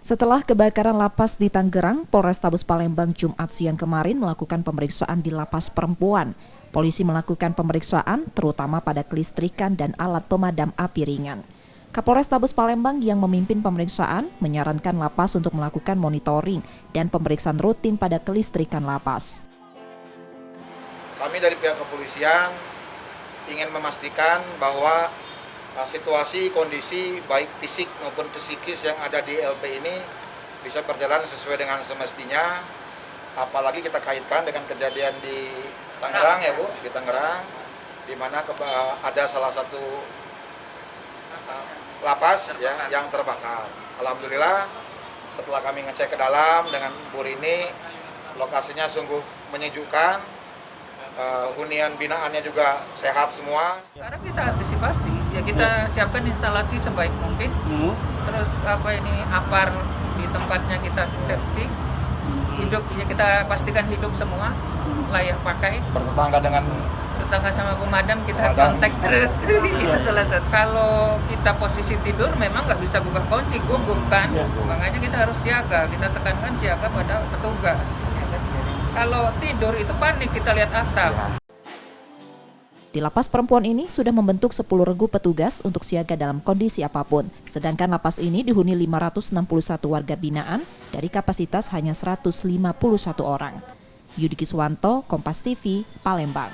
Setelah kebakaran lapas di Tangerang, Polrestabes Palembang Jumat siang kemarin melakukan pemeriksaan di lapas perempuan. Polisi melakukan pemeriksaan terutama pada kelistrikan dan alat pemadam api ringan. Kapolrestabes Palembang yang memimpin pemeriksaan menyarankan lapas untuk melakukan monitoring dan pemeriksaan rutin pada kelistrikan lapas. Kami dari pihak kepolisian ingin memastikan bahwa situasi, kondisi baik fisik maupun psikis yang ada di LP ini bisa berjalan sesuai dengan semestinya. Apalagi kita kaitkan dengan kejadian di Tangerang ya Bu, di Tangerang, di mana ada salah satu lapas ya yang terbakar. Alhamdulillah setelah kami ngecek ke dalam dengan Bu Rini, lokasinya sungguh menyejukkan. Hunian binaannya juga sehat semua. Sekarang kita antisipasi, ya kita siapkan instalasi sebaik mungkin. Terus apar di tempatnya kita safety, hidup ya kita pastikan hidup semua layak pakai. Bertetangga sama pemadam kita kontak terus. Itu salah satu. Kalau kita posisi tidur memang nggak bisa buka kunci, gugup kan. Makanya kita harus siaga, kita tekankan siaga pada petugas. Kalau tidur itu panik, kita lihat asap. Di lapas perempuan ini sudah membentuk 10 regu petugas untuk siaga dalam kondisi apapun. Sedangkan lapas ini dihuni 561 warga binaan dari kapasitas hanya 151 orang. Yudi Kiswanto, Kompas TV, Palembang.